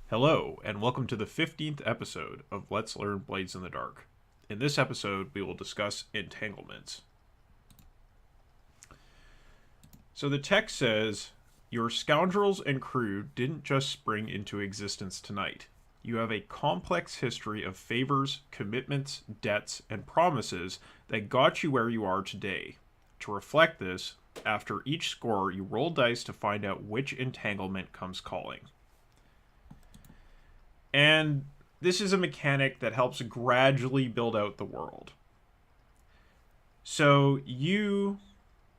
Hello, and welcome to the 15th episode of Let's Learn Blades in the Dark. In this episode, we will discuss entanglements. So the text says, "Your scoundrels and crew didn't just spring into existence tonight. You have a complex history of favors, commitments, debts, and promises that got you where you are today. To reflect this, after each score, you roll dice to find out which entanglement comes calling." And this is a mechanic that helps gradually build out the world. So you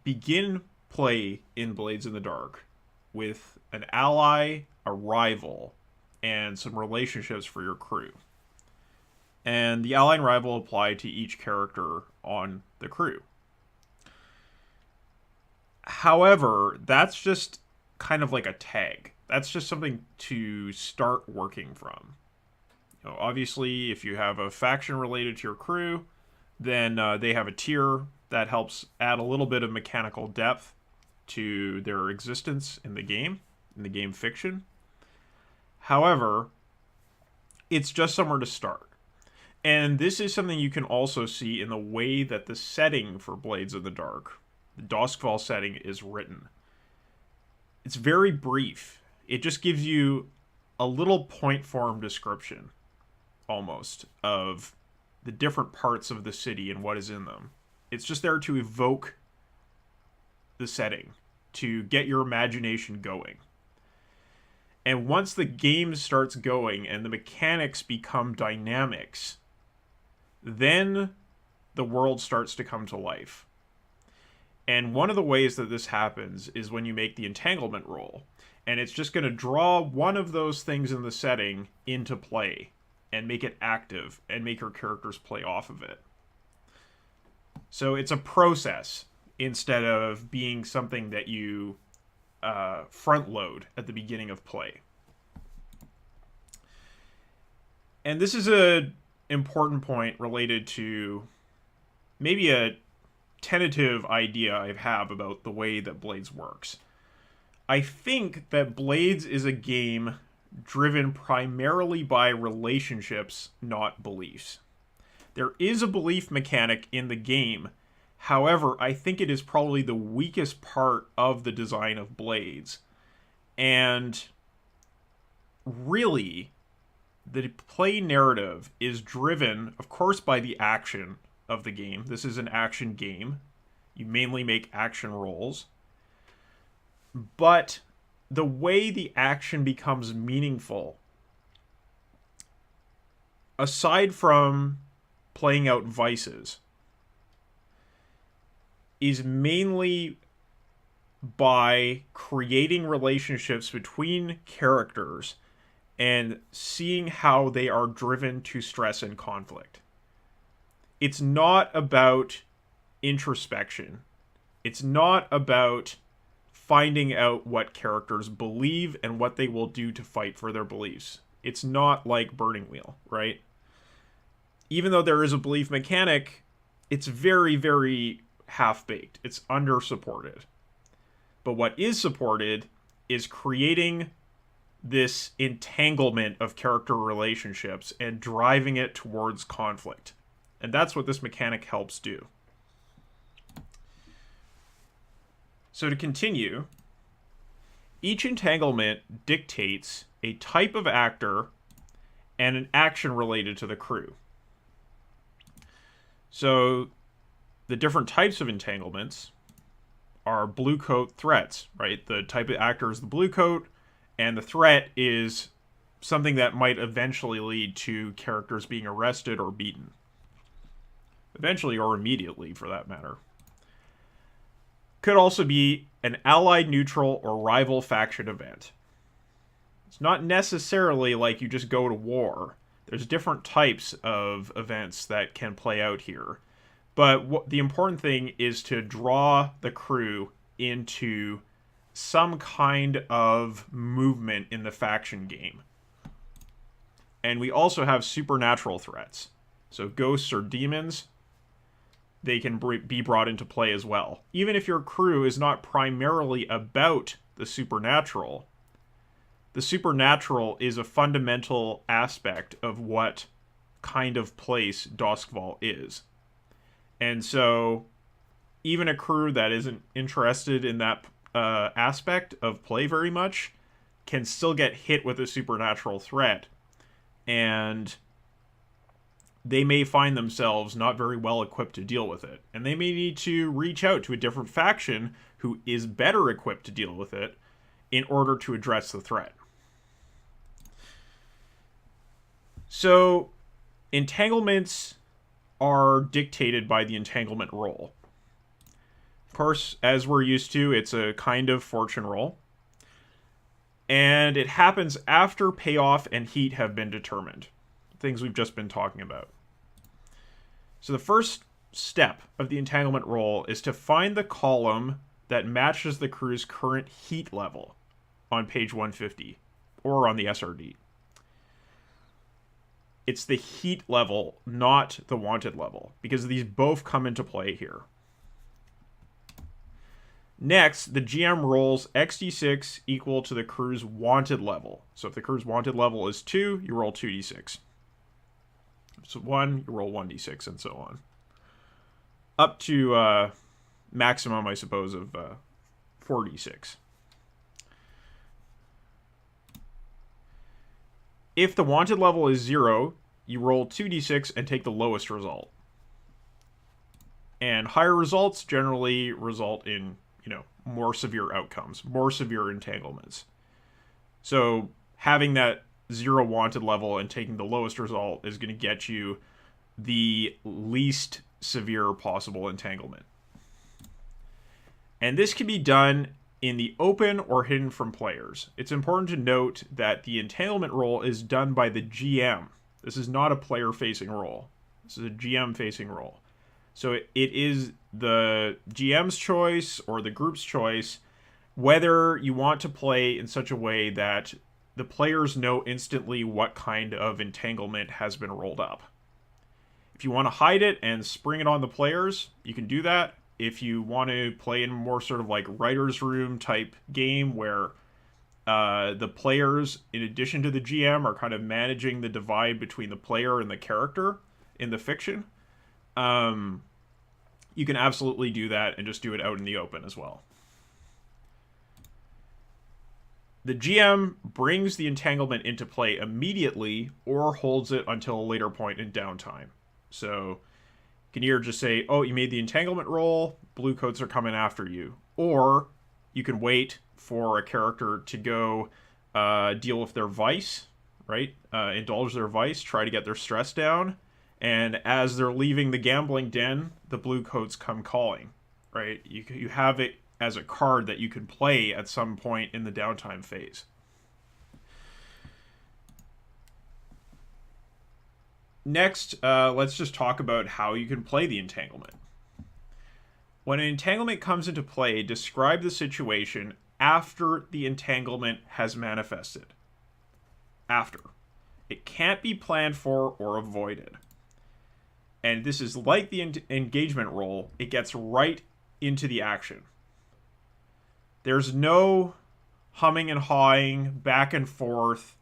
begin play in Blades in the Dark with an ally, a rival, and some relationships for your crew. And the ally and rival apply to each character on the crew. However, that's just kind of like a tag. That's just something to start working from. Obviously, if you have a faction related to your crew, then they have a tier that helps add a little bit of mechanical depth to their existence in the game fiction. However, it's just somewhere to start. And this is something you can also see in the way that the setting for Blades in the Dark, the Duskfall setting, is written. It's very brief. It just gives you a little point form description, almost, of the different parts of the city and what is in them. It's just there to evoke the setting, to get your imagination going. And once the game starts going and the mechanics become dynamics, then the world starts to come to life. And one of the ways that this happens is when you make the Entanglement Roll. And it's just going to draw one of those things in the setting into play and make it active and make your characters play off of it. So it's a process instead of being something that you front load at the beginning of play. And this is an important point related to maybe a tentative idea I have about the way that Blades works. I think that Blades is a game driven primarily by relationships, not beliefs. There is a belief mechanic in the game. However, I think it is probably the weakest part of the design of Blades. And really, the play narrative is driven, of course, by the action of the game. This is an action game. You mainly make action rolls. But the way the action becomes meaningful, aside from playing out vices, is mainly by creating relationships between characters and seeing how they are driven to stress and conflict. It's not about introspection. It's not about finding out what characters believe and what they will do to fight for their beliefs. It's not like Burning Wheel, right? Even though there is a belief mechanic, it's very, very half-baked. It's under-supported. But what is supported is creating this entanglement of character relationships and driving it towards conflict. And that's what this mechanic helps do. So to continue, each entanglement dictates a type of actor and an action related to the crew. So the different types of entanglements are blue coat threats, right? The type of actor is the blue coat, and the threat is something that might eventually lead to characters being arrested or beaten. Eventually or immediately, for that matter. Could also be an allied, neutral, or rival faction event. It's not necessarily like you just go to war. There's different types of events that can play out here. But the important thing is to draw the crew into some kind of movement in the faction game. And we also have supernatural threats. So ghosts or demons, they can be brought into play as well. Even if your crew is not primarily about the supernatural, the supernatural is a fundamental aspect of what kind of place Duskfall is. And so even a crew that isn't interested in that aspect of play very much can still get hit with a supernatural threat, and they may find themselves not very well equipped to deal with it. And they may need to reach out to a different faction who is better equipped to deal with it in order to address the threat. So, entanglements are dictated by the Entanglement Roll. Of course, as we're used to, it's a kind of fortune roll. And it happens after payoff and heat have been determined. Things we've just been talking about. So the first step of the Entanglement Roll is to find the column that matches the crew's current heat level on page 150, or on the SRD. It's the heat level, not the wanted level, because these both come into play here. Next, the GM rolls XD6 equal to the crew's wanted level. So if the crew's wanted level is 2, you roll 2d6. So 1, you roll 1d6, and so on. Up to maximum, I suppose, of 4d6. If the wanted level is 0, you roll 2d6 and take the lowest result. And higher results generally result in, more severe outcomes, more severe entanglements. So having that 0 wanted level and taking the lowest result is going to get you the least severe possible entanglement. And this can be done in the open or hidden from players. It's important to note that the entanglement roll is done by the GM. This is not a player-facing roll. This is a GM-facing roll. So it is the GM's choice or the group's choice whether you want to play in such a way that the players know instantly what kind of entanglement has been rolled up. If you want to hide it and spring it on the players, you can do that. If you want to play in more sort of like writer's room type game where the players, in addition to the GM, are kind of managing the divide between the player and the character in the fiction, you can absolutely do that and just do it out in the open as well. The GM brings the entanglement into play immediately or holds it until a later point in downtime. So you can either just say, oh, you made the entanglement roll, blue coats are coming after you. Or you can wait for a character to go deal with their vice, right? Indulge their vice, try to get their stress down. And as they're leaving the gambling den, the blue coats come calling, right? You have it as a card that you can play at some point in the downtime phase. Next, let's just talk about how you can play the entanglement. When an entanglement comes into play, describe the situation after the entanglement has manifested. After. It can't be planned for or avoided. And this is like the engagement roll. It gets right into the action. There's no humming and hawing, back and forth,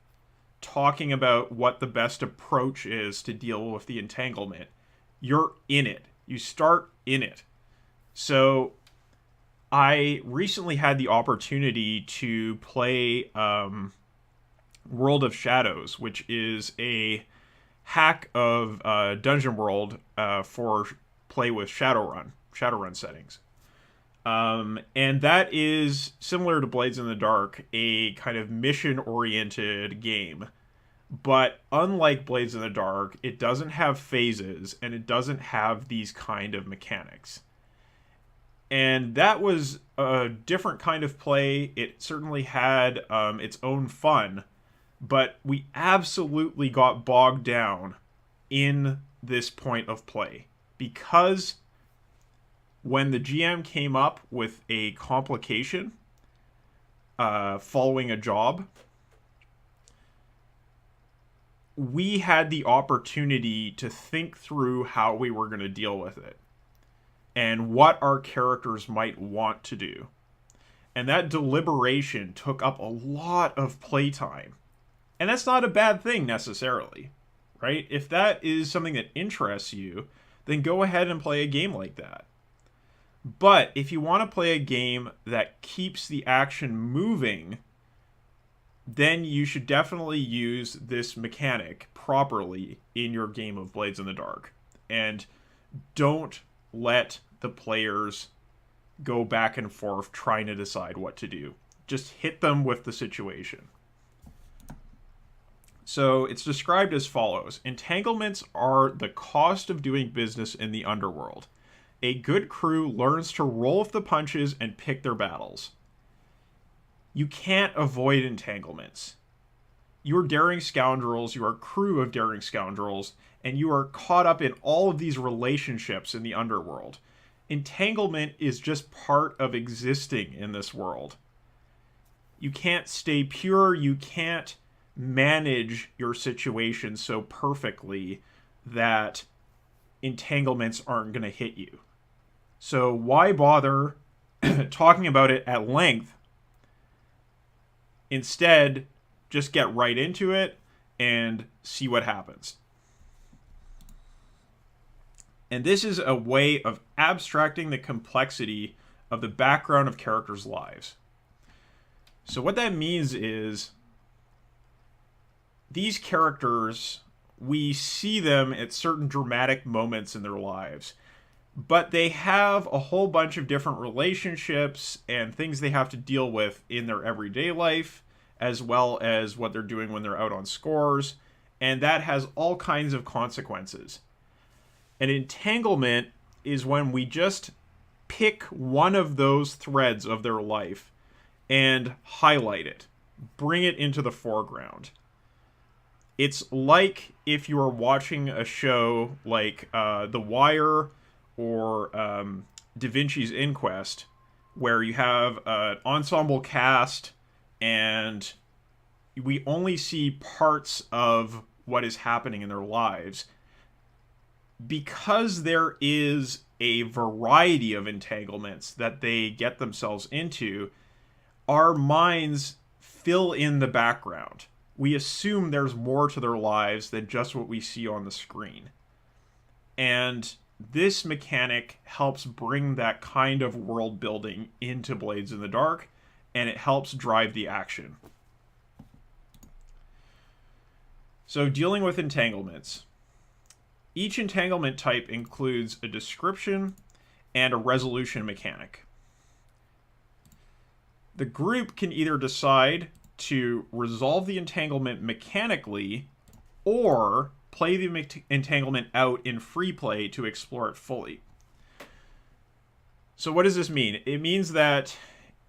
talking about what the best approach is to deal with the entanglement. You're in it. You start in it. So I recently had the opportunity to play World of Shadows, which is a hack of Dungeon World for play with Shadowrun settings. And that is, similar to Blades in the Dark, a kind of mission-oriented game. But unlike Blades in the Dark, it doesn't have phases, and it doesn't have these kind of mechanics. And that was a different kind of play. It certainly had its own fun, but we absolutely got bogged down in this point of play. Because when the GM came up with a complication following a job, we had the opportunity to think through how we were going to deal with it and what our characters might want to do. And that deliberation took up a lot of playtime. And that's not a bad thing necessarily, right? If that is something that interests you, then go ahead and play a game like that. But if you want to play a game that keeps the action moving, then you should definitely use this mechanic properly in your game of Blades in the Dark. And don't let the players go back and forth trying to decide what to do. Just hit them with the situation. So it's described as follows. Entanglements are the cost of doing business in the underworld. A good crew learns to roll with the punches and pick their battles. You can't avoid entanglements. You are daring scoundrels, you are a crew of daring scoundrels, and you are caught up in all of these relationships in the underworld. Entanglement is just part of existing in this world. You can't stay pure, you can't manage your situation so perfectly that entanglements aren't going to hit you. So why bother talking about it at length? Instead, just get right into it and see what happens. And this is a way of abstracting the complexity of the background of characters' lives. So what that means is these characters, we see them at certain dramatic moments in their lives, but they have a whole bunch of different relationships and things they have to deal with in their everyday life, as well as what they're doing when they're out on scores, and that has all kinds of consequences. An entanglement is when we just pick one of those threads of their life and highlight it, bring it into the foreground. It's like if you are watching a show like The Wire or Da Vinci's Inquest, where you have an ensemble cast and we only see parts of what is happening in their lives. Because there is a variety of entanglements that they get themselves into, our minds fill in the background. We assume there's more to their lives than just what we see on the screen. And this mechanic helps bring that kind of world building into Blades in the Dark, and it helps drive the action. So dealing with entanglements. Each entanglement type includes a description and a resolution mechanic. The group can either decide to resolve the entanglement mechanically or play the entanglement out in free play to explore it fully. So what does this mean? It means that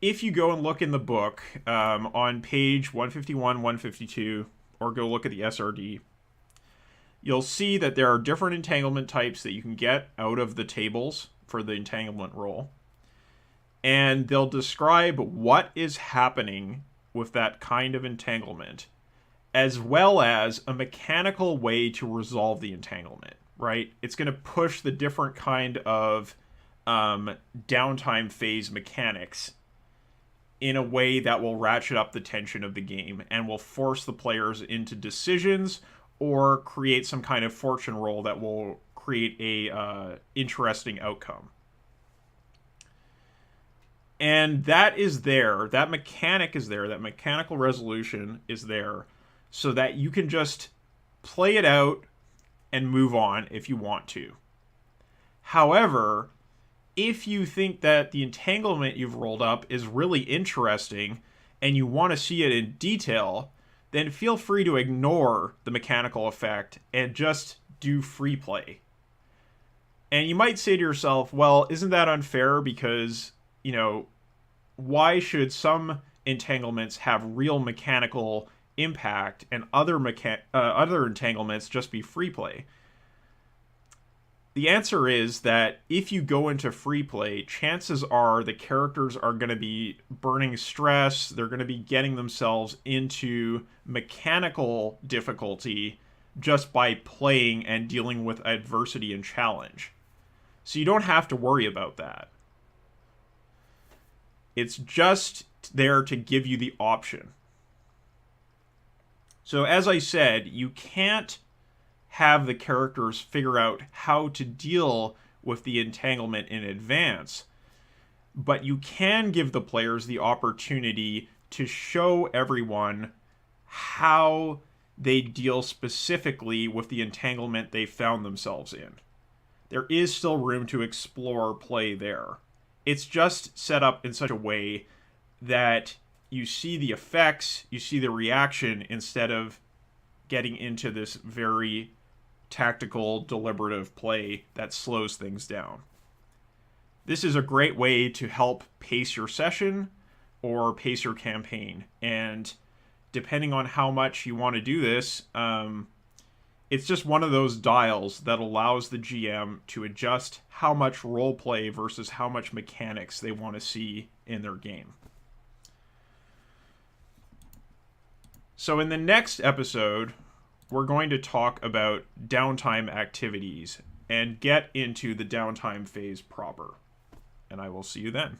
if you go and look in the book on page 151, 152, or go look at the SRD, you'll see that there are different entanglement types that you can get out of the tables for the Entanglement Roll. And they'll describe what is happening with that kind of entanglement, as well as a mechanical way to resolve the entanglement, right? It's going to push the different kind of downtime phase mechanics in a way that will ratchet up the tension of the game and will force the players into decisions or create some kind of fortune roll that will create a interesting outcome. And that is there, that mechanic is there, that mechanical resolution is there, so that you can just play it out and move on if you want to. However, if you think that the entanglement you've rolled up is really interesting and you want to see it in detail, then feel free to ignore the mechanical effect and just do free play. And you might say to yourself, well, isn't that unfair because, you know, why should some entanglements have real mechanical impact and other entanglements just be free play? The answer is that if you go into free play, chances are the characters are going to be burning stress, they're going to be getting themselves into mechanical difficulty just by playing and dealing with adversity and challenge. So you don't have to worry about that. It's just there to give you the option. So as I said, you can't have the characters figure out how to deal with the entanglement in advance, but you can give the players the opportunity to show everyone how they deal specifically with the entanglement they found themselves in. There is still room to explore play there. It's just set up in such a way that you see the effects, you see the reaction, instead of getting into this very tactical, deliberative play that slows things down. This is a great way to help pace your session or pace your campaign. And depending on how much you want to do this, it's just one of those dials that allows the GM to adjust how much role play versus how much mechanics they want to see in their game. So in the next episode, we're going to talk about downtime activities and get into the downtime phase proper. And I will see you then.